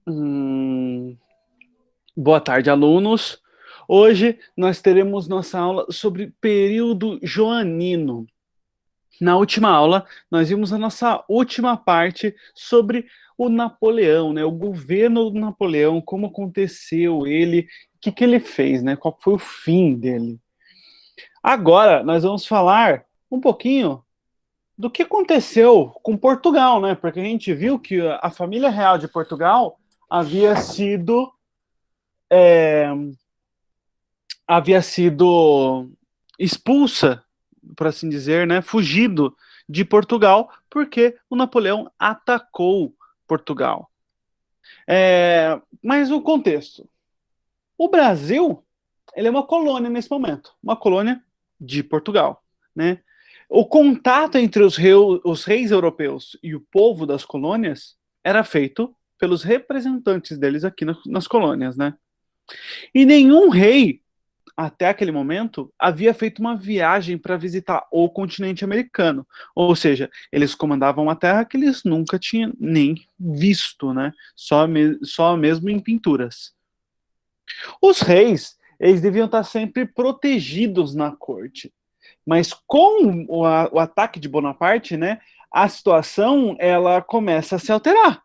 Hum, Boa tarde, alunos. Hoje nós teremos nossa aula sobre período joanino. Na última aula, nós vimos a nossa última parte sobre o Napoleão, né? O governo do Napoleão, como aconteceu ele, o que ele fez, né? Qual foi o fim dele. Agora nós vamos falar um pouquinho do que aconteceu com Portugal, né? Porque a gente viu que a família real de Portugal havia sido é, havia sido expulsa, por assim dizer, né, fugido de Portugal, porque o Napoleão atacou Portugal. Mas o contexto. O Brasil, ele é uma colônia nesse momento, uma colônia de Portugal, né? O contato entre os reis europeus e o povo das colônias era feito pelos representantes deles aqui nas colônias, né? E nenhum rei até aquele momento, havia feito uma viagem para visitar o continente americano. Ou seja, eles comandavam uma terra que eles nunca tinham nem visto, né? Só mesmo em pinturas. Os reis, eles deviam estar sempre protegidos na corte. Mas com o ataque de Bonaparte, né, a situação ela começa a se alterar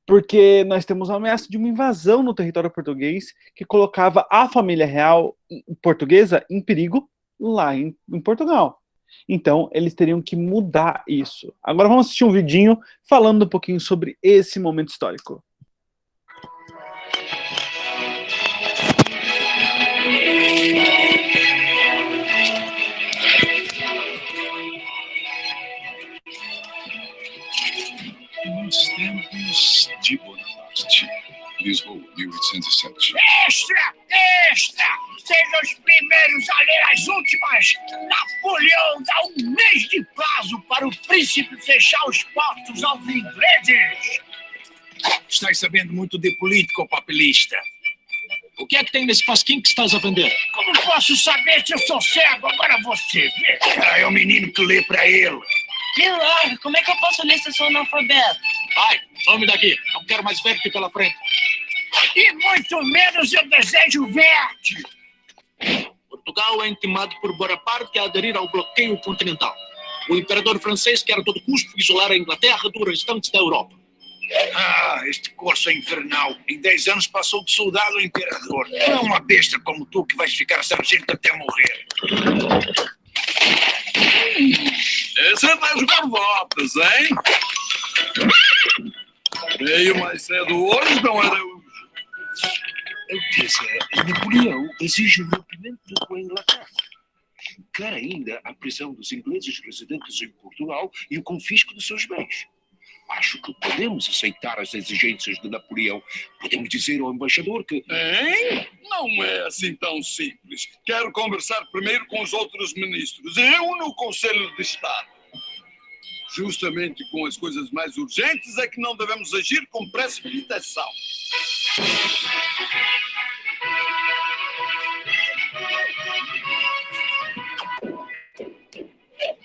porque nós temos a ameaça de uma invasão no território português que colocava a família real portuguesa em perigo lá em Portugal. Então, eles teriam que mudar isso. Agora vamos assistir um vidinho falando um pouquinho sobre esse momento histórico. Nos tempos de Bonaparte, Lisboa, 1807. Extra! Extra! Sejam os primeiros a ler as últimas! Napoleão dá um mês de prazo para o príncipe fechar os portos aos ingleses! Estás sabendo muito de política, ou papelista? O que é que tem nesse pasquim que estás a vender? Como posso saber se eu sou cego? Agora você vê! É o menino que lê para ele. Milagre, como é que eu posso ler se eu sou analfabeto? Vai, some daqui. Não quero mais ver-te pela frente. E muito menos eu desejo ver-te! Portugal é intimado por Bonaparte a aderir ao bloqueio continental. O imperador francês quer a todo custo isolar a Inglaterra do restante da Europa. Este curso é infernal. Em 10 anos passou de soldado a imperador. Não é uma besta como tu que vais ficar sargento até morrer. Você vai jogar voltas, hein? Veio mais cedo hoje, não era hoje. Napoleão exige o rompimento com a Inglaterra. Quer ainda a prisão dos ingleses residentes em Portugal e o confisco de seus bens. Acho que podemos aceitar as exigências de Napoleão. Podemos dizer ao embaixador que... Hein? Não é assim tão simples. Quero conversar primeiro com os outros ministros. Reúno o Conselho de Estado. Justamente com as coisas mais urgentes é que não devemos agir com precipitação.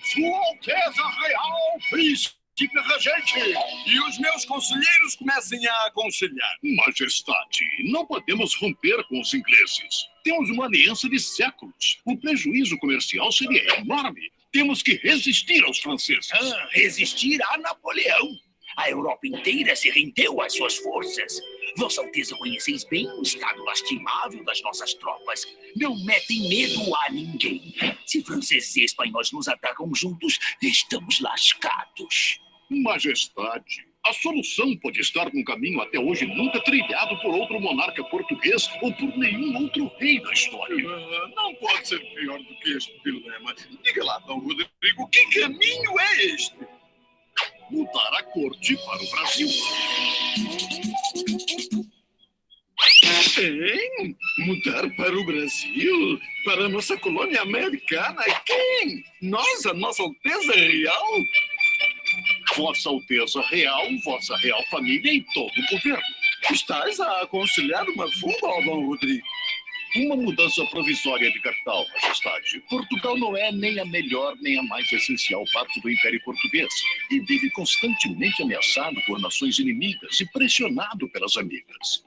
Sua Alteza Real, Príncipe Regente! E os meus conselheiros comecem a aconselhar. Majestade, não podemos romper com os ingleses. Temos uma aliança de séculos. O prejuízo comercial seria enorme. Temos que resistir aos franceses. Resistir a Napoleão. A Europa inteira se rendeu às suas forças. Vossa Alteza conheceis bem o estado lastimável das nossas tropas. Não metem medo a ninguém. Se franceses e espanhóis nos atacam juntos, estamos lascados. Majestade, a solução pode estar num caminho até hoje nunca trilhado por outro monarca português ou por nenhum outro rei da história. Não pode ser pior do que este dilema. Diga lá, Dom Rodrigo, que caminho é este? Mudar a corte para o Brasil. Quem? Mudar para o Brasil? Para a nossa colônia americana? Quem? Nós, a nossa Alteza Real? Vossa Alteza Real, Vossa Real Família e todo o governo. Estás a aconselhar uma fuga, Dom Rodrigo? Uma mudança provisória de capital, majestade. Portugal não é nem a melhor nem a mais essencial parte do Império Português e vive constantemente ameaçado por nações inimigas e pressionado pelas amigas.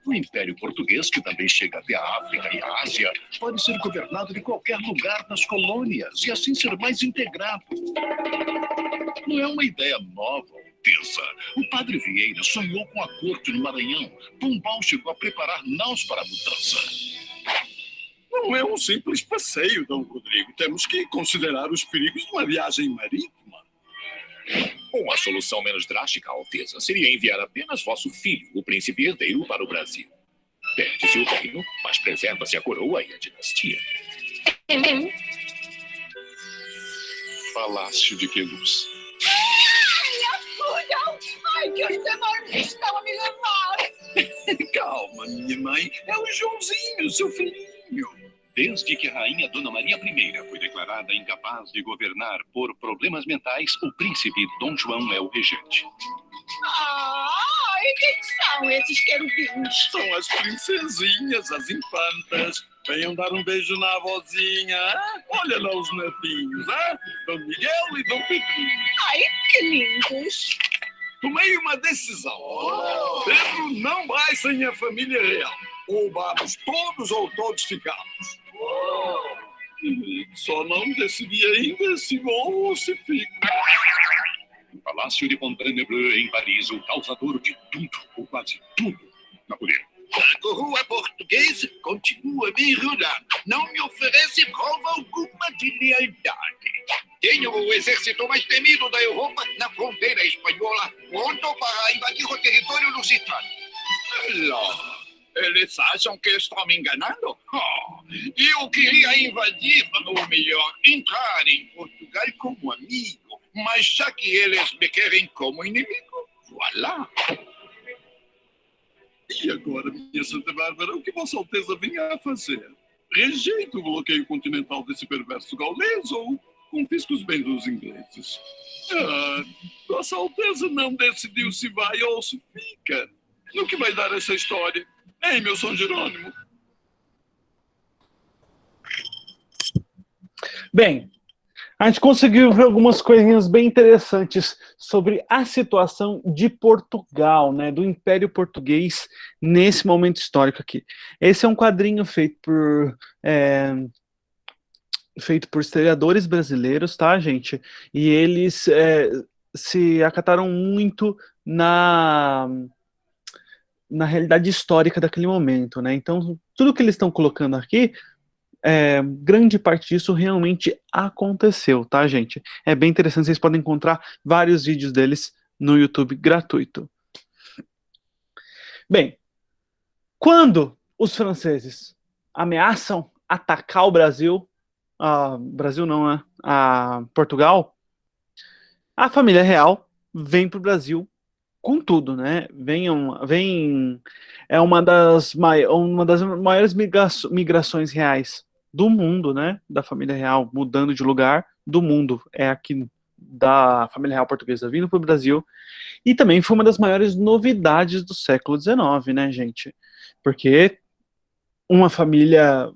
O Império Português, que também chega até a África e a Ásia, pode ser governado de qualquer lugar nas colônias e assim ser mais integrado. Não é uma ideia nova, Alteza. O padre Vieira sonhou com a corte no Maranhão. Pombal chegou a preparar naus para a mudança. Não é um simples passeio, Dom Rodrigo. Temos que considerar os perigos de uma viagem marítima. Uma solução menos drástica, Alteza, seria enviar apenas vosso filho, o príncipe herdeiro, para o Brasil. Perde-se o reino, mas preserva-se a coroa e a dinastia. Palácio de Queluz. Ai, que os demônios estão a me levar! Calma, minha mãe. É o Joãozinho, seu filhinho. Desde que a rainha Dona Maria I foi declarada incapaz de governar por problemas mentais, o príncipe Dom João é o regente. E quem são esses querubins? São as princesinhas, as infantas. Venham dar um beijo na avózinha. Olha lá os netinhos, Dom Miguel e Dom Pedrinho. Ai, que lindos! Tomei uma decisão. Pedro não vai sem a família real. Ou vamos todos ou todos ficamos. Só não decidi ainda se vou ou se fico. No Palácio de Fontainebleau, em Paris, o causador de tudo, ou quase tudo, Napoleão. A coroa portuguesa continua me enrolando. Não me oferece prova alguma de lealdade. Tenho o exército mais temido da Europa na fronteira espanhola, pronto para invadir o território lusitano. Lá, eles acham que estão me enganando? Eu queria invadir, ou melhor, entrar em Portugal como amigo, mas já que eles me querem como inimigo, voilà. E agora, minha Santa Bárbara, o que Vossa Alteza vinha a fazer? Rejeita o bloqueio continental desse perverso gaulês ou confisca os bens dos ingleses? Vossa Alteza não decidiu se vai ou se fica. No que vai dar essa história? Hein, meu São Jerônimo? Bem, a gente conseguiu ver algumas coisinhas bem interessantes sobre a situação de Portugal, né, do Império Português nesse momento histórico aqui. Esse é um quadrinho feito por historiadores brasileiros, tá, gente? E eles se acataram muito na realidade histórica daquele momento, né? Então, tudo que eles estão colocando aqui, grande parte disso realmente aconteceu, tá, gente? É bem interessante, vocês podem encontrar vários vídeos deles no YouTube gratuito. Bem, quando os franceses ameaçam atacar o Brasil, Brasil não, né? Portugal, a família real vem para o Brasil com tudo, né? É uma das maiores migrações reais do mundo, né? Da família real mudando de lugar do mundo. É aqui da família real portuguesa vindo para o Brasil. E também foi uma das maiores novidades do século XIX, né, gente? Porque uma família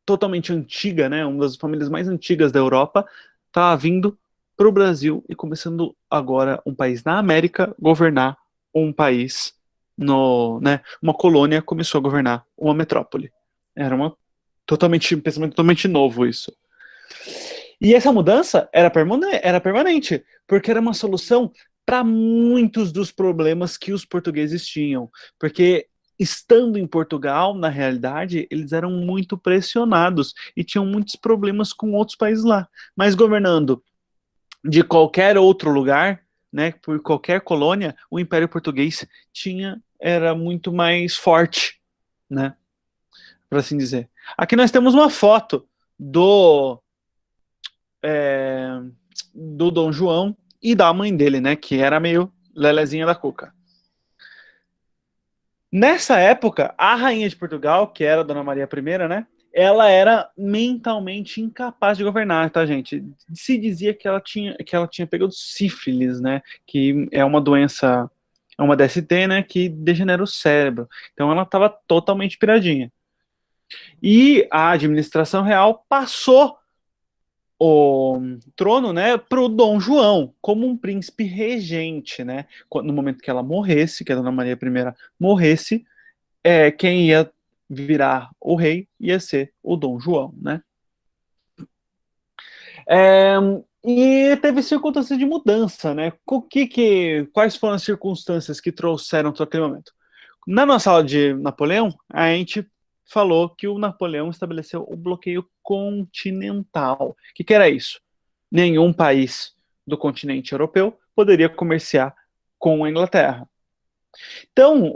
totalmente antiga, né? Uma das famílias mais antigas da Europa tá vindo para o Brasil e começando agora um país na América governar um país uma colônia começou a governar uma metrópole. Era um pensamento totalmente novo isso. E essa mudança era permanente, porque era uma solução para muitos dos problemas que os portugueses tinham, porque estando em Portugal, na realidade, eles eram muito pressionados e tinham muitos problemas com outros países lá, mas governando de qualquer outro lugar, né, por qualquer colônia, o Império Português era muito mais forte, né, por assim dizer. Aqui nós temos uma foto do Dom João e da mãe dele, né, que era meio lelezinha da cuca. Nessa época, a rainha de Portugal, que era a Dona Maria I, né, ela era mentalmente incapaz de governar, tá, gente? Se dizia que ela tinha pegado sífilis, né? Que é uma doença, é uma DST, né? Que degenera o cérebro. Então ela estava totalmente piradinha. E a administração real passou o trono, né, para o Dom João, como um príncipe regente, né? No momento que ela morresse, que a Dona Maria I morresse, quem ia virar o rei ia ser o Dom João, né? E teve circunstâncias de mudança, né? Quais foram as circunstâncias que trouxeram todo aquele momento? Na nossa aula de Napoleão, a gente falou que o Napoleão estabeleceu o bloqueio continental. O que era isso? Nenhum país do continente europeu poderia comerciar com a Inglaterra. Então,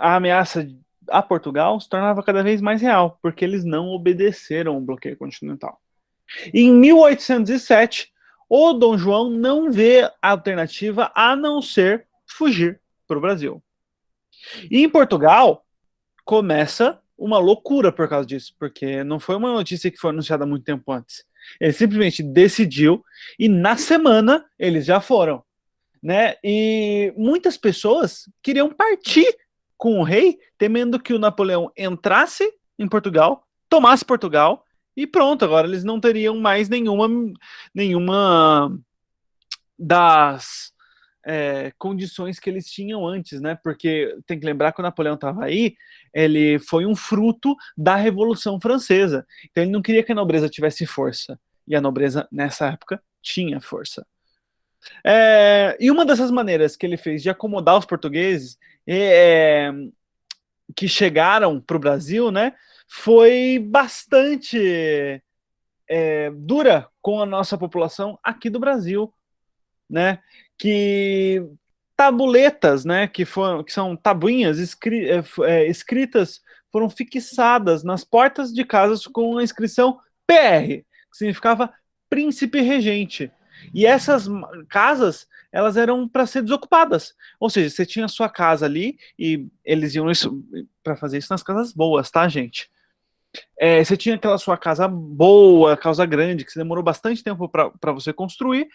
a ameaça a Portugal se tornava cada vez mais real, porque eles não obedeceram o bloqueio continental. E em 1807, o Dom João não vê alternativa a não ser fugir para o Brasil. E em Portugal, começa uma loucura por causa disso, porque não foi uma notícia que foi anunciada muito tempo antes. Ele simplesmente decidiu e na semana eles já foram, né? E muitas pessoas queriam partir com o rei, temendo que o Napoleão entrasse em Portugal, tomasse Portugal e pronto, agora eles não teriam mais nenhuma das condições que eles tinham antes, né? Porque tem que lembrar que o Napoleão estava aí, ele foi um fruto da Revolução Francesa. Então ele não queria que a nobreza tivesse força. E a nobreza, nessa época, tinha força. E uma dessas maneiras que ele fez de acomodar os portugueses que chegaram para o Brasil, né, foi bastante dura com a nossa população aqui do Brasil, né? Que tabuletas, né, que são tabuinhas escritas, foram fixadas nas portas de casas com a inscrição PR, que significava príncipe regente. E essas casas, elas eram para ser desocupadas. Ou seja, você tinha a sua casa ali e eles iam para fazer isso nas casas boas, tá, gente? Você tinha aquela sua casa boa, casa grande, que demorou bastante tempo para você construir,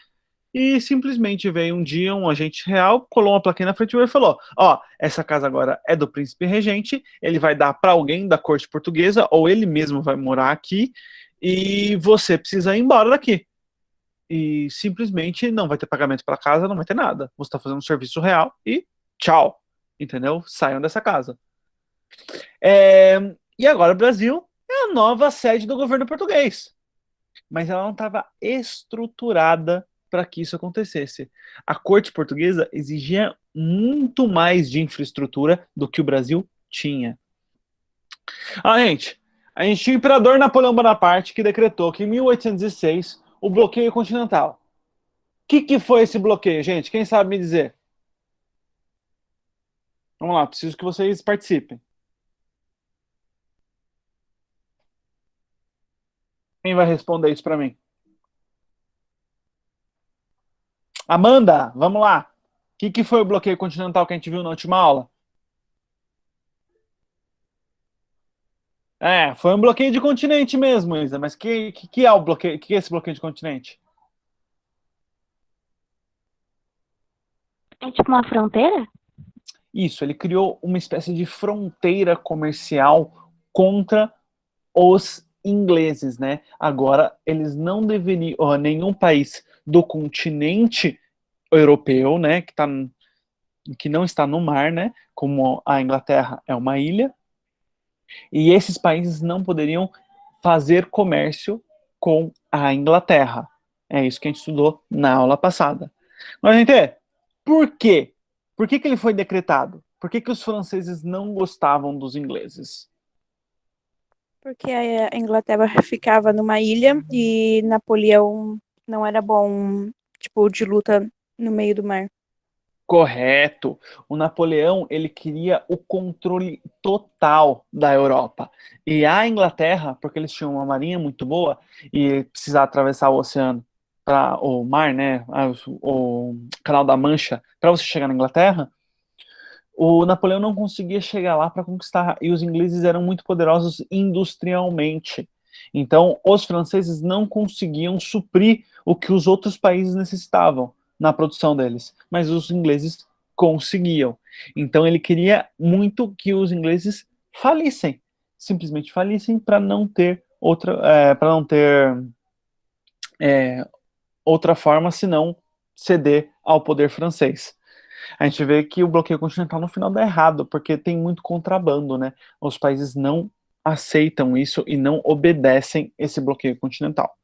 e simplesmente veio um dia um agente real, colou uma plaquinha na frente e falou: ó, essa casa agora é do príncipe regente, ele vai dar para alguém da corte portuguesa, ou ele mesmo vai morar aqui, e você precisa ir embora daqui. E simplesmente não vai ter pagamento para casa, não vai ter nada. Você está fazendo um serviço real e tchau. Entendeu? Saiam dessa casa. E agora o Brasil é a nova sede do governo português. Mas ela não estava estruturada para que isso acontecesse. A corte portuguesa exigia muito mais de infraestrutura do que o Brasil tinha. A gente tinha o imperador Napoleão Bonaparte, que decretou que em 1806 o bloqueio continental. O que foi esse bloqueio, gente? Quem sabe me dizer? Vamos lá, preciso que vocês participem. Quem vai responder isso para mim? Amanda, vamos lá. O que foi o bloqueio continental que a gente viu na última aula? Foi um bloqueio de continente mesmo, Isa. Mas que é o bloqueio? Que é esse bloqueio de continente? É tipo uma fronteira? Isso, ele criou uma espécie de fronteira comercial contra os ingleses, né? Agora, eles não deveriam, nenhum país do continente europeu, né, que não está no mar, né, como a Inglaterra é uma ilha, e esses países não poderiam fazer comércio com a Inglaterra. É isso que a gente estudou na aula passada. Mas, gente, por quê? Por que ele foi decretado? Por que os franceses não gostavam dos ingleses? Porque a Inglaterra ficava numa ilha e Napoleão não era bom, tipo, de luta no meio do mar. Correto. O Napoleão, ele queria o controle total da Europa. E a Inglaterra, porque eles tinham uma marinha muito boa e precisava atravessar o oceano, o mar, né, o Canal da Mancha, para você chegar na Inglaterra, o Napoleão não conseguia chegar lá para conquistar. E os ingleses eram muito poderosos industrialmente. Então, os franceses não conseguiam suprir o que os outros países necessitavam na produção deles, mas os ingleses conseguiam. Então ele queria muito que os ingleses falissem, simplesmente falissem para não ter outra forma senão ceder ao poder francês. A gente vê que o bloqueio continental no final dá errado, porque tem muito contrabando, né? Os países não aceitam isso e não obedecem esse bloqueio continental.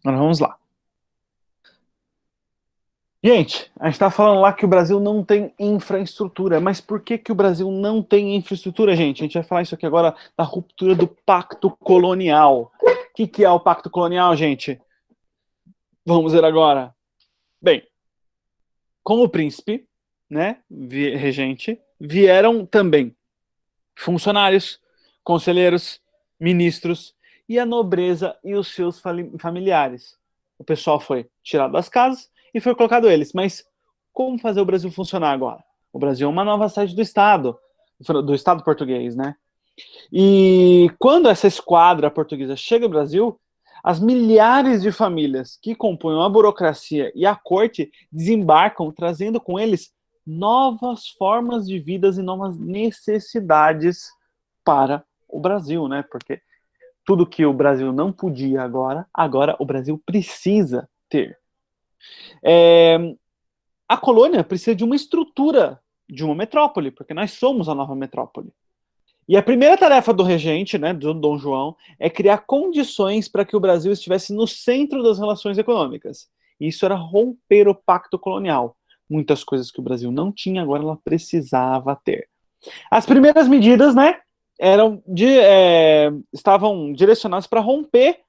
Agora vamos lá. Gente, a gente está falando lá que o Brasil não tem infraestrutura, mas por que o Brasil não tem infraestrutura, gente? A gente vai falar isso aqui agora da ruptura do pacto colonial. O que é o pacto colonial, gente? Vamos ver agora. Bem, como príncipe, né, regente, vieram também funcionários, conselheiros, ministros e a nobreza e os seus familiares. O pessoal foi tirado das casas e foi colocado eles. Mas como fazer o Brasil funcionar agora? O Brasil é uma nova sede do Estado português, né? E quando essa esquadra portuguesa chega ao Brasil, as milhares de famílias que compunham a burocracia e a corte desembarcam, trazendo com eles novas formas de vidas e novas necessidades para o Brasil, né? Porque tudo que o Brasil não podia agora o Brasil precisa ter. A colônia precisa de uma estrutura de uma metrópole, porque nós somos a nova metrópole. E a primeira tarefa do regente, né, do Dom João, é criar condições para que o Brasil estivesse no centro das relações econômicas. E isso era romper o pacto colonial. Muitas coisas que o Brasil não tinha, agora ela precisava ter. As primeiras medidas, né, estavam direcionadas para romper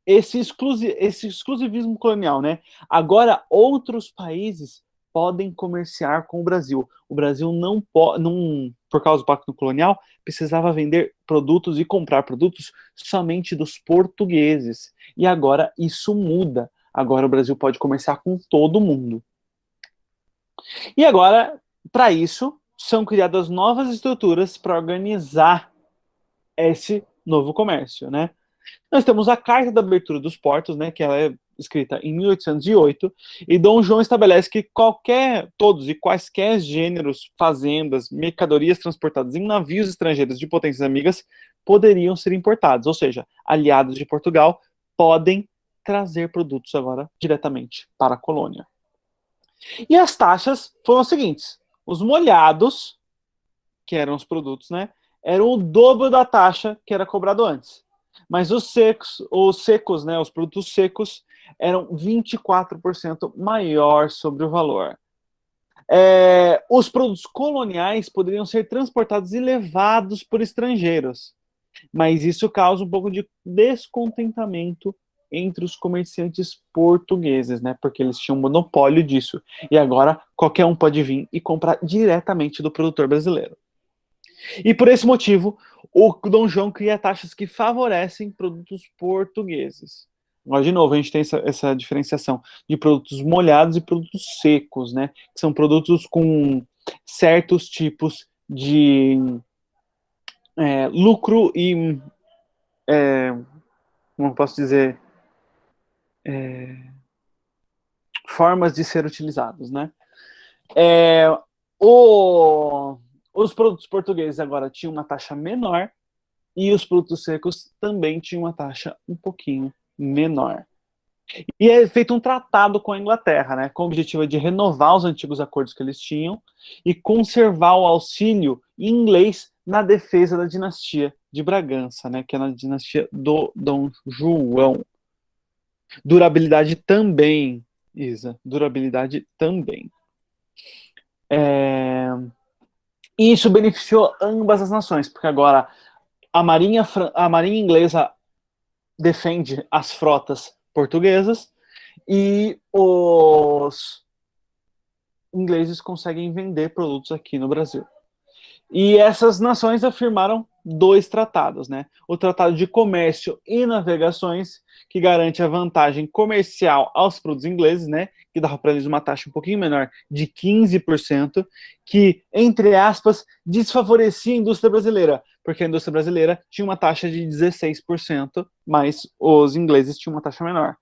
esse exclusivismo colonial, né? Agora outros países podem comerciar com o Brasil. O Brasil não, por causa do pacto colonial, precisava vender produtos e comprar produtos somente dos portugueses. E agora isso muda. Agora o Brasil pode comerciar com todo mundo. E agora, para isso, são criadas novas estruturas para organizar esse novo comércio, né? Nós temos a Carta da Abertura dos Portos, né, que ela é escrita em 1808, e Dom João estabelece que todos e quaisquer gêneros, fazendas, mercadorias transportadas em navios estrangeiros de potências amigas poderiam ser importados, ou seja, aliados de Portugal podem trazer produtos agora diretamente para a colônia. E as taxas foram as seguintes: os molhados, que eram os produtos, né, eram o dobro da taxa que era cobrado antes. Mas os secos, né, os produtos secos, eram 24% maior sobre o valor. Os produtos coloniais poderiam ser transportados e levados por estrangeiros. Mas isso causa um pouco de descontentamento entre os comerciantes portugueses, né? Porque eles tinham um monopólio disso. E agora qualquer um pode vir e comprar diretamente do produtor brasileiro. E por esse motivo, o Dom João cria taxas que favorecem produtos portugueses. Agora, de novo, a gente tem essa diferenciação de produtos molhados e produtos secos, né? Que são produtos com certos tipos de lucro e, como eu posso dizer, formas de ser utilizados, né? Os produtos portugueses agora tinham uma taxa menor e os produtos secos também tinham uma taxa um pouquinho menor. E é feito um tratado com a Inglaterra, né, com o objetivo de renovar os antigos acordos que eles tinham e conservar o auxílio inglês na defesa da dinastia de Bragança, né, que é na dinastia do Dom João. Durabilidade também, Isa, durabilidade também. E isso beneficiou ambas as nações, porque agora a marinha inglesa defende as frotas portuguesas e os ingleses conseguem vender produtos aqui no Brasil. E essas nações afirmaram 2 tratados, né? O Tratado de Comércio e Navegações, que garante a vantagem comercial aos produtos ingleses, né? Que dava para eles uma taxa um pouquinho menor de 15%, que, entre aspas, desfavorecia a indústria brasileira, porque a indústria brasileira tinha uma taxa de 16%, mas os ingleses tinham uma taxa menor.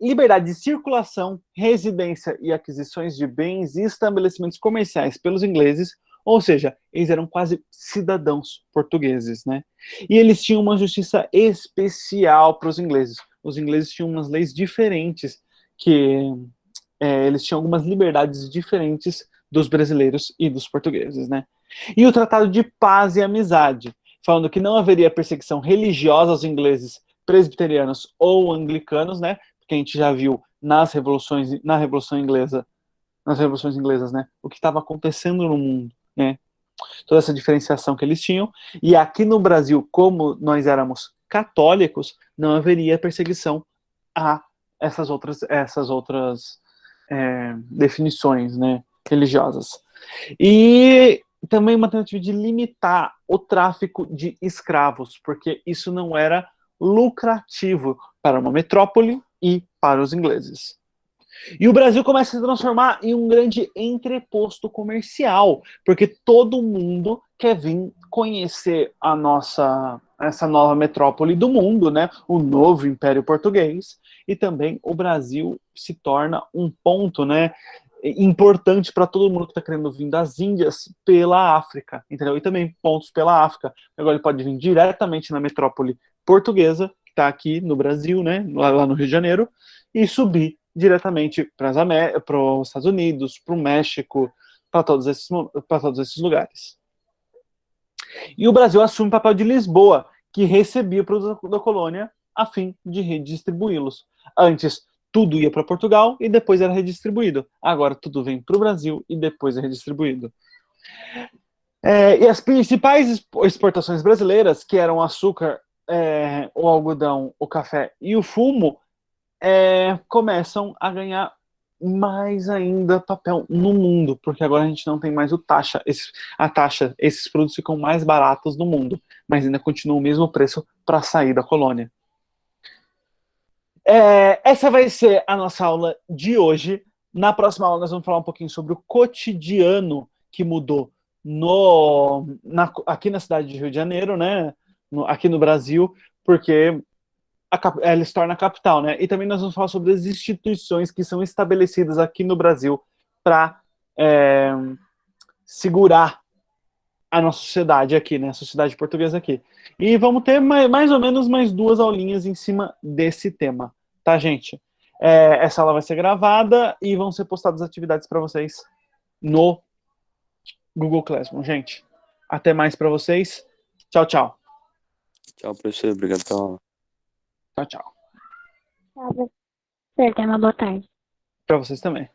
Liberdade de circulação, residência e aquisições de bens e estabelecimentos comerciais pelos ingleses, Ou seja, eles eram quase cidadãos portugueses, né? E eles tinham uma justiça especial para os ingleses. Os ingleses tinham umas leis diferentes, que eles tinham algumas liberdades diferentes dos brasileiros e dos portugueses, né? E o Tratado de Paz e Amizade, falando que não haveria perseguição religiosa aos ingleses presbiterianos ou anglicanos, né? Porque a gente já viu na Revolução Inglesa, nas revoluções inglesas, né? O que estava acontecendo no mundo, né? Toda essa diferenciação que eles tinham. E aqui no Brasil, como nós éramos católicos, não haveria perseguição a essas outras definições, né, religiosas. E também uma tentativa de limitar o tráfico de escravos, porque isso não era lucrativo para uma metrópole e para os ingleses. E o Brasil começa a se transformar em um grande entreposto comercial, porque todo mundo quer vir conhecer essa nova metrópole do mundo, né? O novo Império Português, e também o Brasil se torna um ponto, né, importante para todo mundo que está querendo vir das Índias pela África, entendeu? E também pontos pela África. Agora ele pode vir diretamente na metrópole portuguesa, que está aqui no Brasil, né, lá no Rio de Janeiro, e subir diretamente para os Estados Unidos, para o México, para todos esses lugares. E o Brasil assume o papel de Lisboa, que recebia produtos da colônia a fim de redistribuí-los. Antes, tudo ia para Portugal e depois era redistribuído. Agora, tudo vem para o Brasil e depois é redistribuído. E as principais exportações brasileiras, que eram o açúcar, o algodão, o café e o fumo, começam a ganhar mais ainda papel no mundo, porque agora a gente não tem mais a taxa, esses produtos ficam mais baratos no mundo, mas ainda continua o mesmo preço para sair da colônia. Essa vai ser a nossa aula de hoje. Na próxima aula nós vamos falar um pouquinho sobre o cotidiano que mudou aqui na cidade de Rio de Janeiro, né? Aqui no Brasil, porque ela se torna a capital, né? E também nós vamos falar sobre as instituições que são estabelecidas aqui no Brasil para segurar a nossa sociedade aqui, né? A sociedade portuguesa aqui. E vamos ter mais ou menos mais 2 aulinhas em cima desse tema, tá, gente? Essa aula vai ser gravada e vão ser postadas atividades para vocês no Google Classroom, gente. Até mais para vocês. Tchau, tchau. Tchau, professor. Obrigado pela aula. Tchau, tchau. Tchau, professor. Tenha uma boa tarde. Para vocês também.